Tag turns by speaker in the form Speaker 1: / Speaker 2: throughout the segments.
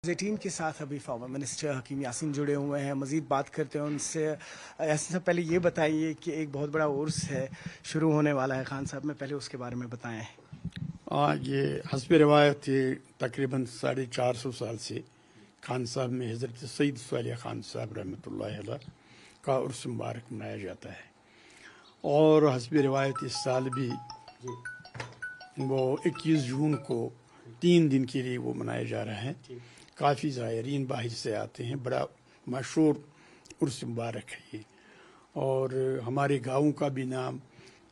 Speaker 1: Team के साथ अभी फॉर्मर मिनिस्टर हकीम यासीन जुड़े हुए हैं। मजीद बात करते हैं उनसे। यासीन साहब, पहले ये बताइए कि एक बहुत बड़ा उर्स है शुरू होने वाला है खान साहब में, पहले उसके बारे में बताएं।
Speaker 2: ये हस्ब रिवायत तकरीबन 450 साल से खान साहब में हज़रत सईद सालिह खान साहब रहमतुल्लाह अलैह का उर्स मुबारक मनाया जाता है। और हस्ब रिवायत इस साल भी वो 21 जून को 3 दिन के लिए वो मनाया जा रहा है। काफ़ी ज़ायरीन बाहर से आते हैं, बड़ा मशहूर उर्स मुबारक है ये। और हमारे गाँव का भी नाम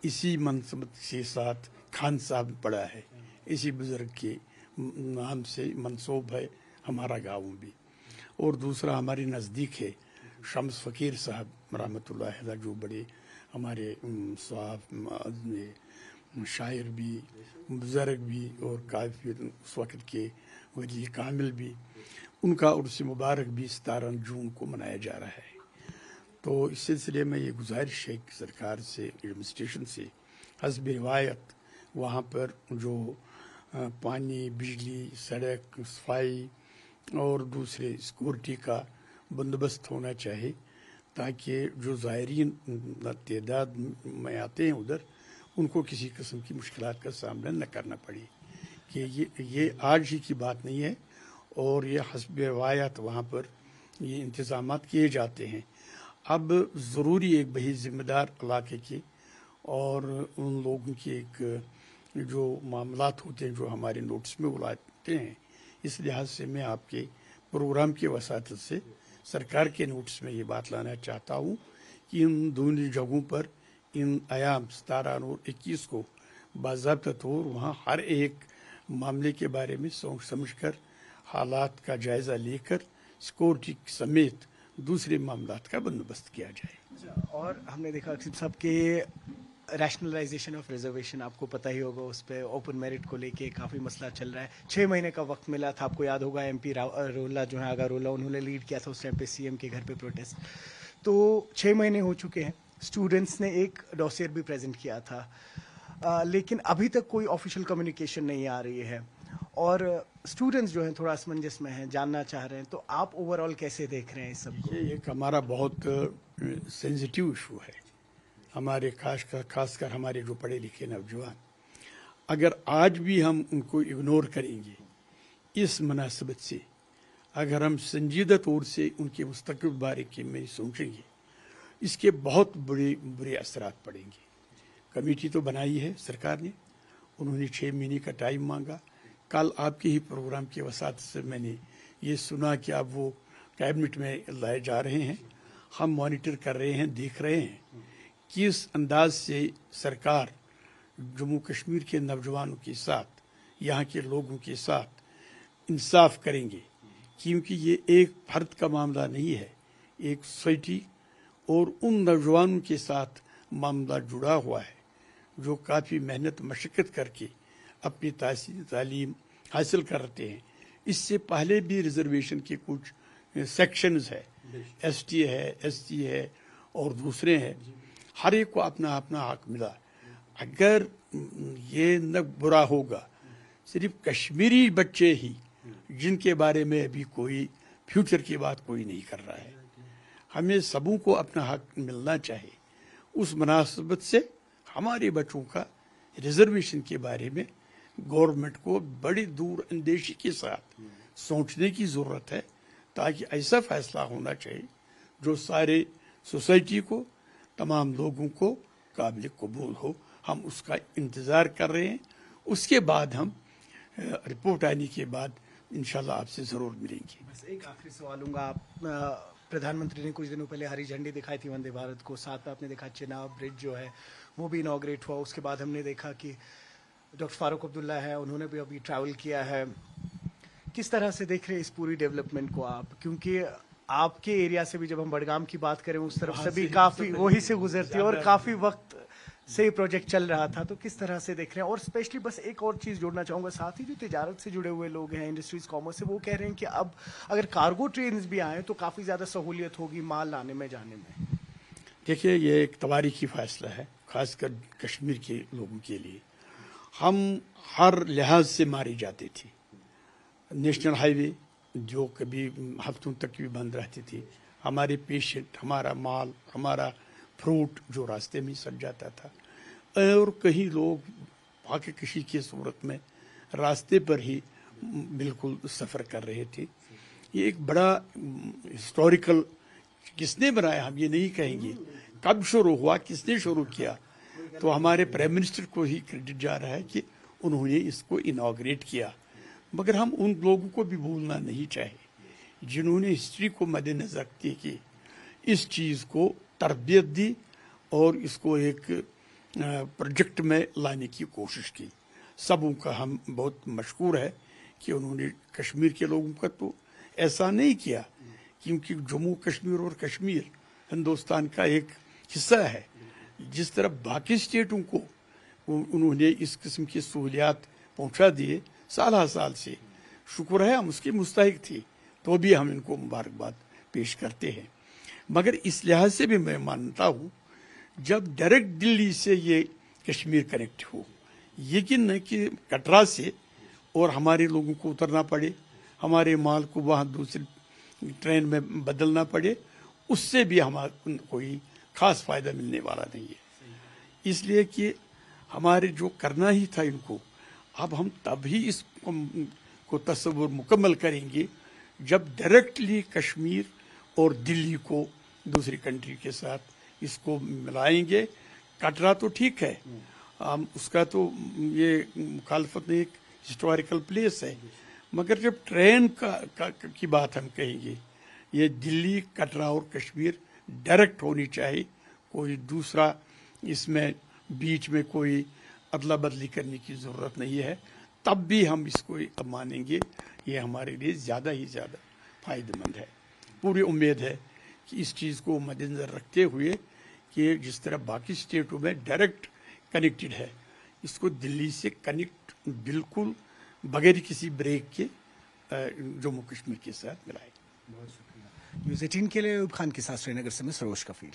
Speaker 2: इसी मनसबत के साथ खान साहब पड़ा है, इसी बुज़ुर्ग के नाम से मंसूब है हमारा गाँव भी। और दूसरा हमारे नज़दीक है शम्स फ़कीर साहब रहमतुल्लाह अलैह, जो बड़े हमारे शायर भी, बुज़ुर्ग भी और काफ़ी उस वक़्त के वली कामिल भी, उनका उर्स मुबारक भी 17 जून को मनाया जा रहा है। तो इस सिलसिले में ये गुजारिश है कि सरकार से, एडमिनिस्ट्रेशन से हस्ब रिवायत वहाँ पर जो पानी, बिजली, सड़क, सफाई और दूसरे सिक्योरिटी का बंदोबस्त होना चाहिए, ताकि जो ज़ायरीन तादाद में आते हैं उधर, उनको किसी किस्म की मुश्किलात का सामना न करना पड़े। कि ये आज ही की बात नहीं है, और ये हस्ब रिवायत वहाँ पर ये इंतज़ामात किए जाते हैं। अब ज़रूरी एक बही ज़िम्मेदार इलाके के और उन लोगों की एक जो मामलात होते हैं जो हमारे नोटिस में वो लाते हैं, इस लिहाज से मैं आपके प्रोग्राम के वसात से सरकार के नोटिस में ये बात लाना चाहता हूँ कि इन दोनों जगहों पर इन आयाम 17 और 21 को बाज़ाब्ता तौर वहाँ हर एक मामले के बारे में सोच समझ कर हालात का जायज़ा लेकर सिक्योरिटी समेत दूसरे मामलात का बंदोबस्त किया जाए।
Speaker 1: और हमने देखा हकीम साहब के रैशनलाइजेशन ऑफ रिजर्वेशन, आपको पता ही होगा, उस पर ओपन मेरिट को लेके काफ़ी मसला चल रहा है। 6 महीने का वक्त मिला था, आपको याद होगा MP रोला जो है, आगा रोला, उन्होंने लीड किया था उस टाइम पे CM के घर पे प्रोटेस्ट। तो 6 महीने हो चुके हैं, स्टूडेंट्स ने एक डॉसियर भी प्रेजेंट किया था, लेकिन अभी तक कोई ऑफिशियल कम्युनिकेशन नहीं आ रही है और स्टूडेंट्स जो हैं थोड़ा असमंजस में हैं, जानना चाह रहे हैं। तो आप ओवरऑल कैसे देख रहे हैं इस सब को?
Speaker 2: ये एक हमारा बहुत सेंसिटिव इशू है। हमारे खासकर हमारे जो पढ़े लिखे नौजवान, अगर आज भी हम उनको इग्नोर करेंगे इस मुनासिबत से, अगर हम संजीदा तौर से उनके मुस्तक़बिल बारे में सोचेंगे, इसके बहुत बुरे असरात पड़ेंगे। कमेटी तो बनाई है सरकार ने, उन्होंने 6 महीने का टाइम मांगा। कल आपके ही प्रोग्राम के वसात से मैंने ये सुना कि अब वो कैबिनेट में लाए जा रहे हैं। हम मॉनिटर कर रहे हैं, देख रहे हैं किस अंदाज से सरकार जम्मू कश्मीर के नौजवानों के साथ, यहाँ के लोगों के साथ इंसाफ करेंगे, क्योंकि ये एक फर्द का मामला नहीं है, एक सोसाइटी और उन नौजवानों के साथ मामला जुड़ा हुआ है जो काफ़ी मेहनत मशक्क़त करके अपनी तालीम हासिल करते हैं। इससे पहले भी रिजर्वेशन के कुछ सेक्शंस है, ST है, SC है और दूसरे हैं, हर एक को अपना अपना हक मिला। अगर ये न बुरा होगा, सिर्फ कश्मीरी बच्चे ही जिनके बारे में अभी कोई फ्यूचर की बात कोई नहीं कर रहा है, हमें सबों को अपना हक मिलना चाहिए। उस मुनासिबत से हमारे बच्चों का रिजर्वेशन के बारे में गवर्नमेंट को बड़ी दूर अंदेशी के साथ सोचने की ज़रूरत है, ताकि ऐसा फैसला होना चाहिए जो सारे सोसाइटी को, तमाम लोगों को काबिल कबूल हो। हम उसका इंतज़ार कर रहे हैं। उसके बाद हम रिपोर्ट आने के बाद इंशाल्लाह आपसे ज़रूर मिलेंगे।
Speaker 1: बस एक आखिरी सवाल लूँगा। आप प्रधानमंत्री ने कुछ दिनों पहले हरी झंडी दिखाई थी वंदे भारत को, साथ में आपने देखा चेनाब ब्रिज जो है वो भी इनॉग्रेट हुआ। उसके बाद हमने देखा कि डॉक्टर फारूक अब्दुल्ला है, उन्होंने भी अभी ट्रैवल किया है। किस तरह से देख रहे हैं इस पूरी डेवलपमेंट को आप? क्योंकि आपके एरिया से भी जब हम बड़गाम की बात करें, उस तरफ से भी काफ़ी वही से गुजरती है और काफ़ी वक्त से ये प्रोजेक्ट चल रहा था। तो किस तरह से देख रहे हैं? और स्पेशली बस एक और चीज़ जोड़ना चाहूँगा, साथ ही जो तिजारत से जुड़े हुए लोग हैं, इंडस्ट्रीज कॉमर्स से, वो कह रहे हैं कि अब अगर कार्गो ट्रेन्स भी आएँ तो काफ़ी ज़्यादा सहूलियत होगी माल लाने में, जाने में।
Speaker 2: देखिए, ये एक तवारीखी फैसला है, खासकर कश्मीर के लोगों के लिए। हम हर लिहाज से मारे जाते थे, नेशनल हाईवे جو کبھی ہفتوں تک بھی بند رہتی تھی، ہمارے پیشنٹ، ہمارا مال، ہمارا فروٹ جو راستے میں سڑ جاتا تھا، اور کہیں لوگ فاقہ کشی کی صورت میں راستے پر ہی بالکل سفر کر رہے تھے۔ یہ ایک بڑا ہسٹوریکل، کس نے بنایا ہم یہ نہیں کہیں گے، کب شروع ہوا، کس نے شروع کیا، تو ہمارے پرائم منسٹر کو ہی کریڈٹ جا رہا ہے کہ انہوں نے اس کو انوگریٹ کیا۔ مگر ہم ان لوگوں کو بھی بھولنا نہیں چاہیے جنہوں نے ہسٹری کو مد نظر رکھتے کہ اس چیز کو تربیت دی اور اس کو ایک پروجیکٹ میں لانے کی کوشش کی۔ سبوں کا ہم بہت مشکور ہے کہ انہوں نے کشمیر کے لوگوں کا تو ایسا نہیں کیا، کیونکہ جموں کشمیر اور کشمیر ہندوستان کا ایک حصہ ہے۔ جس طرح باقی اسٹیٹوں کو انہوں نے اس قسم کی سہولیات پہنچا دیے سالہ سال سے، شکر ہے ہم اس کے مستحق تھے، تو بھی ہم ان کو مبارکباد پیش کرتے ہیں۔ مگر اس لحاظ سے بھی میں مانتا ہوں جب ڈائریکٹ دلی سے یہ کشمیر کنیکٹ ہو، یقین ہے کہ کٹرا سے اور ہمارے لوگوں کو اترنا پڑے، ہمارے مال کو وہاں دوسری ٹرین میں بدلنا پڑے، اس سے بھی ہمارا کوئی خاص فائدہ ملنے والا نہیں ہے۔ اس لیے کہ ہمارے جو کرنا ہی تھا ان کو، اب ہم تب ہی اس کو تصور مکمل کریں گے جب ڈائریکٹلی کشمیر اور دلی کو دوسری کنٹری کے ساتھ اس کو ملائیں گے۔ کٹرا تو ٹھیک ہے، اس کا تو یہ مخالفت نہیں، ایک ہسٹوریکل پلیس ہے، مگر جب ٹرین کی بات ہم کہیں گے، یہ دلی، کٹرا اور کشمیر ڈائریکٹ ہونی چاہیے، کوئی دوسرا اس میں بیچ میں کوئی ادلا بدلی کرنے کی ضرورت نہیں ہے، تب بھی ہم اس کو مانیں گے، یہ ہمارے لیے زیادہ ہی زیادہ فائدہ مند ہے۔ پوری امید ہے کہ اس چیز کو مد نظر رکھتے ہوئے کہ جس طرح باقی اسٹیٹوں میں ڈائریکٹ کنیکٹڈ ہے، اس کو دلی سے کنیکٹ بالکل بغیر کسی بریک کے جموں کشمیر کے ساتھ ملائے۔
Speaker 1: بہت شکریہ۔ نیوز 18 کے لیے ایوب خان کے ساتھ سری نگر سے میں سروش کفیل۔